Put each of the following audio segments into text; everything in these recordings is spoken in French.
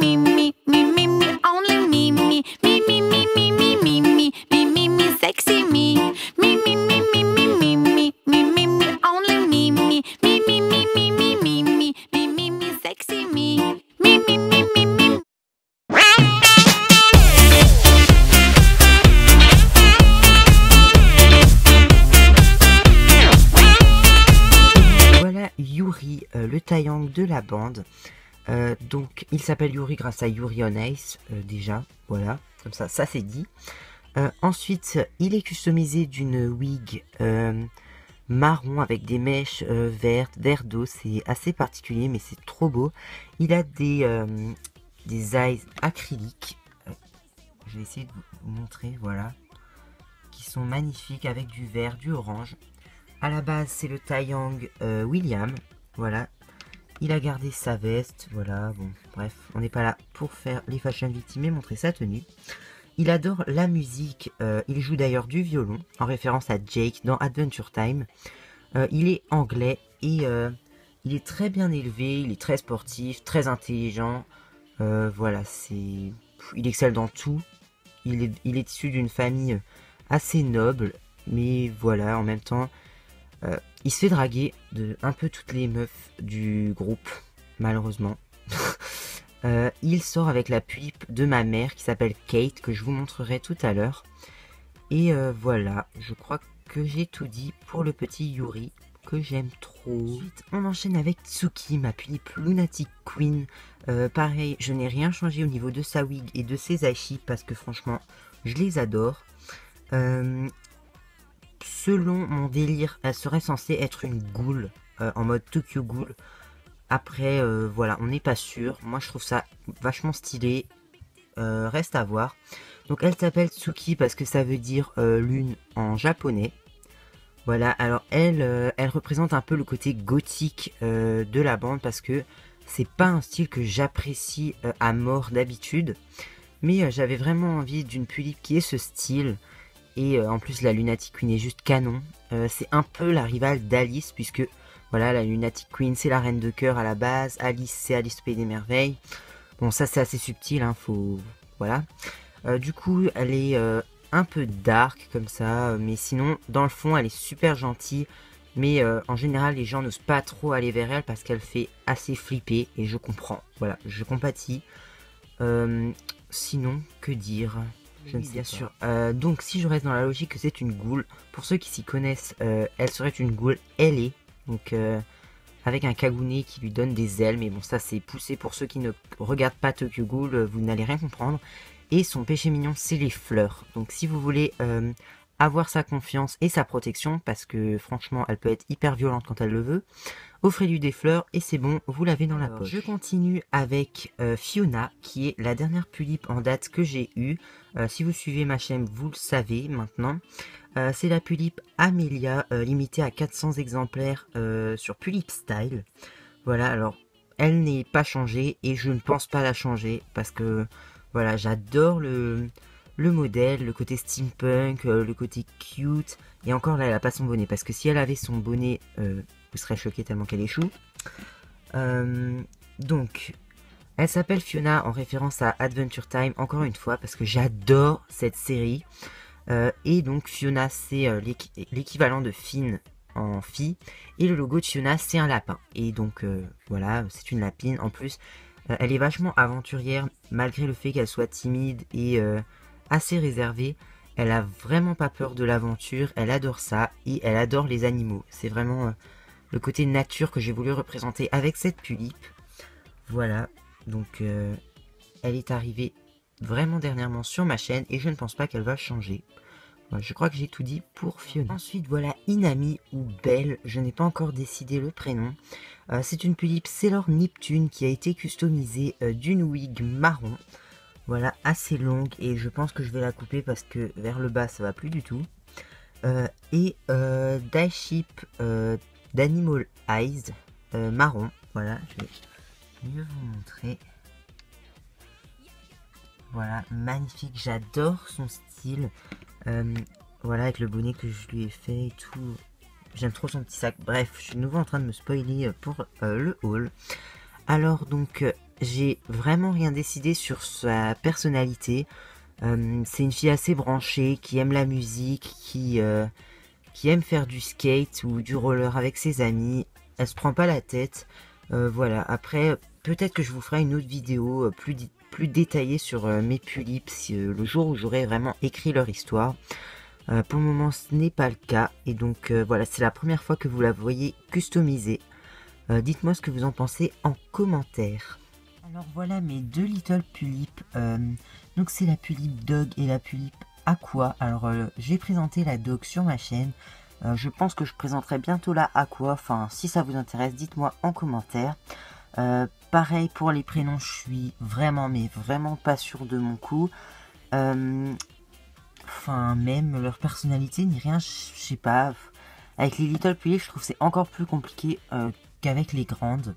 me, me, me, me, me, only me, me, me, me, me, me, me, me, me, me, me, me, sexy me, me, me, me, me, me, me, me, me, me, me, only me, me, me, me, me, me, me, me, me, me, me, me, sexy me, me, me, me, me, me. Voilà Yuri, le taeyang de la bande. Donc il s'appelle Yuri grâce à Yuri on Ice, déjà, voilà, comme ça c'est dit. Ensuite, il est customisé d'une wig marron avec des mèches vertes, vert d'eau, c'est assez particulier mais c'est trop beau. Il a des eyes acryliques, je vais essayer de vous montrer, voilà, qui sont magnifiques avec du vert, du orange. À la base c'est le taeyang William, voilà. Il a gardé sa veste, voilà, bon, bref, on n'est pas là pour faire les fashion victimes et montrer sa tenue. Il adore la musique, il joue d'ailleurs du violon, en référence à Jake dans Adventure Time. Il est anglais et il est très bien élevé, il est très sportif, très intelligent. Voilà, il excelle dans tout. Il est issu d'une famille assez noble, mais voilà, en même temps... il se fait draguer de un peu toutes les meufs du groupe, malheureusement. Il sort avec la pupe de ma mère qui s'appelle Kate, que je vous montrerai tout à l'heure. Et voilà, je crois que j'ai tout dit pour le petit Yuri, que j'aime trop. Ensuite, on enchaîne avec Tsuki, ma pulipe Lunatic Queen. Pareil, je n'ai rien changé au niveau de sa wig et de ses ashi, parce que franchement, je les adore. Selon mon délire, elle serait censée être une ghoul, en mode Tokyo Ghoul. Après, voilà, on n'est pas sûr. Moi, je trouve ça vachement stylé. Reste à voir. Donc, elle s'appelle Tsuki parce que ça veut dire lune en japonais. Voilà, alors elle représente un peu le côté gothique de la bande parce que c'est pas un style que j'apprécie à mort d'habitude. Mais j'avais vraiment envie d'une pulipe qui ait ce style. Et en plus la Lunatic Queen est juste canon. C'est un peu la rivale d'Alice puisque voilà, la Lunatic Queen c'est la reine de cœur à la base. Alice c'est Alice au Pays des Merveilles. Bon, ça c'est assez subtil, hein, faut... Voilà. Du coup elle est un peu dark comme ça. Mais sinon dans le fond elle est super gentille. Mais en général les gens n'osent pas trop aller vers elle parce qu'elle fait assez flipper. Et je comprends, voilà, je compatis. Sinon, que dire ? Je ne sais bien sûr. Donc si je reste dans la logique que c'est une ghoul, pour ceux qui s'y connaissent, elle serait une ghoul ailée, donc avec un kagune qui lui donne des ailes, mais bon ça c'est poussé pour ceux qui ne regardent pas Tokyo Ghoul, vous n'allez rien comprendre. Et son péché mignon c'est les fleurs, donc si vous voulez avoir sa confiance et sa protection, parce que franchement elle peut être hyper violente quand elle le veut, offrez-lui des fleurs et c'est bon, vous l'avez dans la poche. Je continue avec Fiona, qui est la dernière pulipe en date que j'ai eue. Si vous suivez ma chaîne, vous le savez maintenant. C'est la pulipe Amelia, limitée à 400 exemplaires sur Pulipe Style. Voilà, alors elle n'est pas changée et je ne pense pas la changer parce que voilà, j'adore le modèle, le côté steampunk, le côté cute. Et encore là, elle n'a pas son bonnet parce que si elle avait son bonnet, vous serez choqués tellement qu'elle échoue. Donc, elle s'appelle Fiona en référence à Adventure Time, encore une fois, parce que j'adore cette série. Et donc, Fiona, c'est l'équivalent de Finn en fille. Et le logo de Fiona, c'est un lapin. Et donc, voilà, c'est une lapine. En plus, elle est vachement aventurière, malgré le fait qu'elle soit timide et assez réservée. Elle a vraiment pas peur de l'aventure, elle adore ça. Et elle adore les animaux. C'est vraiment... le côté nature que j'ai voulu représenter avec cette pulipe. Voilà, donc elle est arrivée vraiment dernièrement sur ma chaîne et je ne pense pas qu'elle va changer. Voilà, je crois que j'ai tout dit pour Fiona. Ensuite voilà Inami ou Belle, je n'ai pas encore décidé le prénom. C'est une pulipe Sailor Neptune qui a été customisée d'une wig marron. Voilà, assez longue et je pense que je vais la couper parce que vers le bas ça va plus du tout. Et Daiship d'Animal Eyes marron, voilà, je vais mieux vous montrer. Voilà, magnifique, j'adore son style. Voilà, avec le bonnet que je lui ai fait et tout. J'aime trop son petit sac. Bref, je suis de nouveau en train de me spoiler pour le haul. Alors donc, j'ai vraiment rien décidé sur sa personnalité. C'est une fille assez branchée, qui aime la musique, qui aime faire du skate ou du roller avec ses amis. Elle se prend pas la tête. Voilà, après, peut-être que je vous ferai une autre vidéo plus détaillée sur mes Pulips le jour où j'aurai vraiment écrit leur histoire. Pour le moment, ce n'est pas le cas. Et donc, voilà, c'est la première fois que vous la voyez customisée. Dites-moi ce que vous en pensez en commentaire. Alors voilà mes deux Little Pulip. Donc c'est la Pulip Dog et la Pulip Aqua. Alors j'ai présenté la Dog sur ma chaîne. Je pense que je présenterai bientôt la Aqua. Enfin, si ça vous intéresse, dites-moi en commentaire. Pareil pour les prénoms, je suis vraiment, mais vraiment pas sûr de mon coup. Enfin, même leur personnalité ni rien, je sais pas. Avec les Little Pulip, je trouve que c'est encore plus compliqué qu'avec les grandes.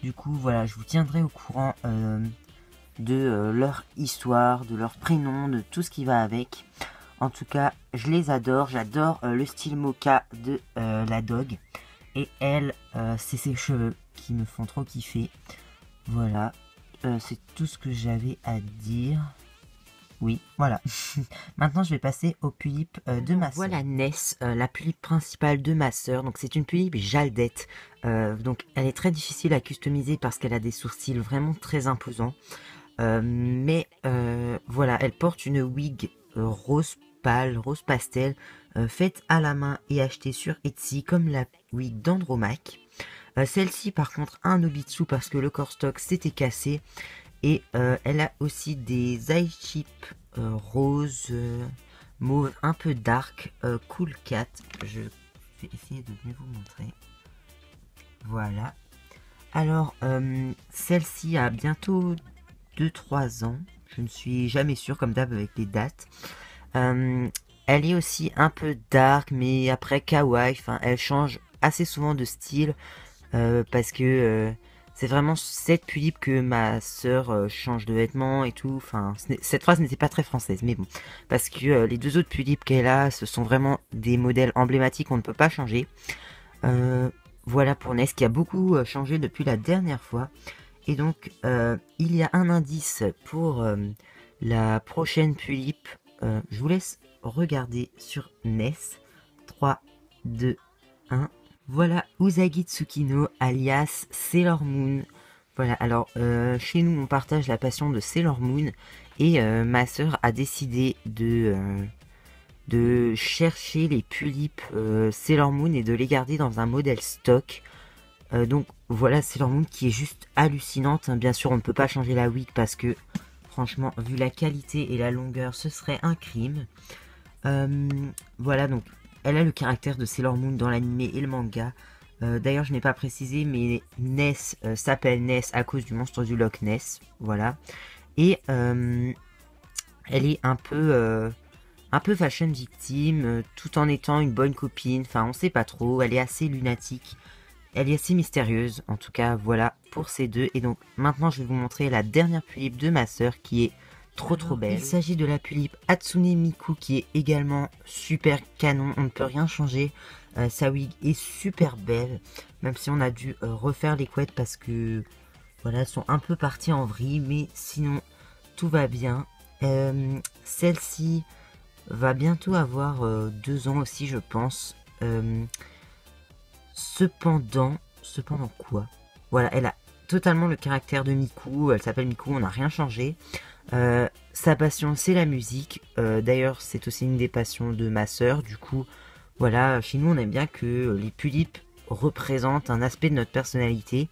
Du coup, voilà, je vous tiendrai au courant de leur histoire, de leur prénom, de tout ce qui va avec. En tout cas, je les adore. J'adore le style mocha de la Dog. Et elle, c'est ses cheveux qui me font trop kiffer. Voilà, c'est tout ce que j'avais à dire. Oui, voilà. Maintenant, je vais passer au Pulip de ma sœur. Voilà Ness, la Pulip principale de ma sœur. Donc, c'est une Pulip Jaldette. Donc, elle est très difficile à customiser parce qu'elle a des sourcils vraiment très imposants. Mais voilà, elle porte une wig rose pâle, rose pastel, faite à la main et achetée sur Etsy comme la wig d'Andromaque. Celle-ci, par contre, a un Nobitsu parce que le corstock s'était cassé. Et elle a aussi des eye chips rose, mauve, un peu dark, cool cat. Je vais essayer de mieux vous montrer. Voilà. Alors, celle-ci a bientôt 2-3 ans. Je ne suis jamais sûre, comme d'hab avec les dates. Elle est aussi un peu dark, mais après kawaii. Enfin, elle change assez souvent de style parce que... c'est vraiment cette Pulip que ma sœur change de vêtements et tout. Enfin, cette phrase n'était pas très française, mais bon. Parce que les deux autres Pulip qu'elle a, ce sont vraiment des modèles emblématiques qu'on ne peut pas changer. Voilà pour Ness qui a beaucoup changé depuis la dernière fois. Et donc, il y a un indice pour la prochaine Pulip. Je vous laisse regarder sur Ness. 3, 2, 1... Voilà Usagi Tsukino alias Sailor Moon. Voilà, alors chez nous on partage la passion de Sailor Moon et ma sœur a décidé de chercher les Pulip Sailor Moon et de les garder dans un modèle stock. Donc voilà Sailor Moon qui est juste hallucinante. Bien sûr on ne peut pas changer la wig parce que franchement vu la qualité et la longueur ce serait un crime. Voilà donc... Elle a le caractère de Sailor Moon dans l'anime et le manga. D'ailleurs, je n'ai pas précisé, mais Ness s'appelle Ness à cause du monstre du Loch Ness. Voilà. Et elle est un peu fashion victime, tout en étant une bonne copine. Enfin, on sait pas trop. Elle est assez lunatique. Elle est assez mystérieuse. En tout cas, voilà pour ces deux. Et donc, maintenant, je vais vous montrer la dernière Pulip de ma sœur qui est... trop belle. Il s'agit de la Pulip Hatsune Miku qui est également super canon, on ne peut rien changer. Sa wig est super belle, même si on a dû refaire les couettes parce que voilà, elles sont un peu parties en vrille, mais sinon tout va bien. Celle-ci va bientôt avoir 2 ans aussi je pense. Cependant quoi? Voilà, elle a totalement le caractère de Miku, elle s'appelle Miku, on n'a rien changé. Sa passion c'est la musique, d'ailleurs c'est aussi une des passions de ma sœur, du coup voilà, chez nous on aime bien que les Pulip représentent un aspect de notre personnalité.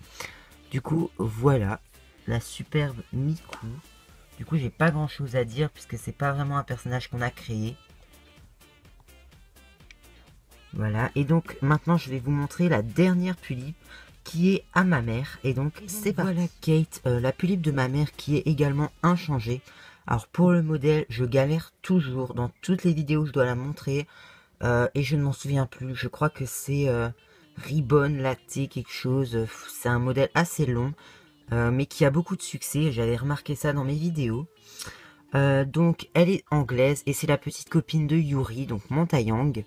Du coup voilà, la superbe Miku. Du coup j'ai pas grand chose à dire puisque c'est pas vraiment un personnage qu'on a créé. Voilà, et donc maintenant je vais vous montrer la dernière Pulip qui est à ma mère, et donc c'est parti. Voilà Kate, la Pulip de ma mère qui est également inchangée. Alors pour le modèle, je galère toujours, dans toutes les vidéos je dois la montrer, et je ne m'en souviens plus, je crois que c'est Ribbon Latte quelque chose, c'est un modèle assez long, mais qui a beaucoup de succès, j'avais remarqué ça dans mes vidéos. Donc elle est anglaise, et c'est la petite copine de Yuri, donc Montayang.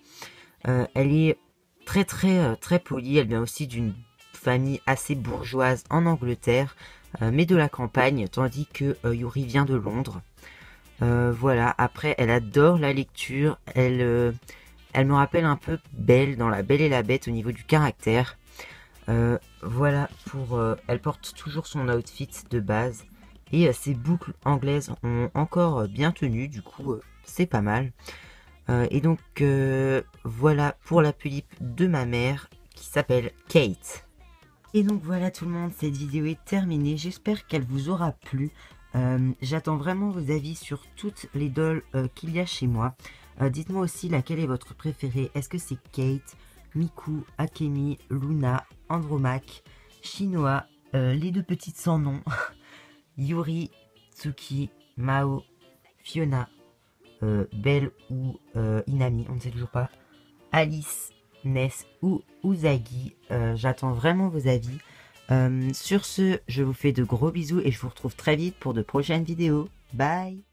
Elle est très polie, elle vient aussi d'une famille assez bourgeoise en Angleterre. mais de la campagne, tandis que Yuri vient de Londres. Voilà, après elle adore la lecture, elle me rappelle un peu Belle dans La Belle et la Bête au niveau du caractère. Voilà, elle porte toujours son outfit de base et ses boucles anglaises ont encore bien tenu, du coup c'est pas mal. Et donc voilà pour la pulipe de ma mère qui s'appelle Kate. Et donc voilà tout le monde, cette vidéo est terminée, j'espère qu'elle vous aura plu. J'attends vraiment vos avis sur toutes les dolls qu'il y a chez moi. Dites-moi aussi laquelle est votre préférée. Est-ce que c'est Kate, Miku, Akemi, Luna, Andromaque, Shinoa, les deux petites sans nom, Yuri, Tsuki, Mao, Fiona, Belle ou Inami, on ne sait toujours pas, Alice, Ness ou Usagi. J'attends vraiment vos avis. Sur ce, je vous fais de gros bisous et je vous retrouve très vite pour de prochaines vidéos. Bye!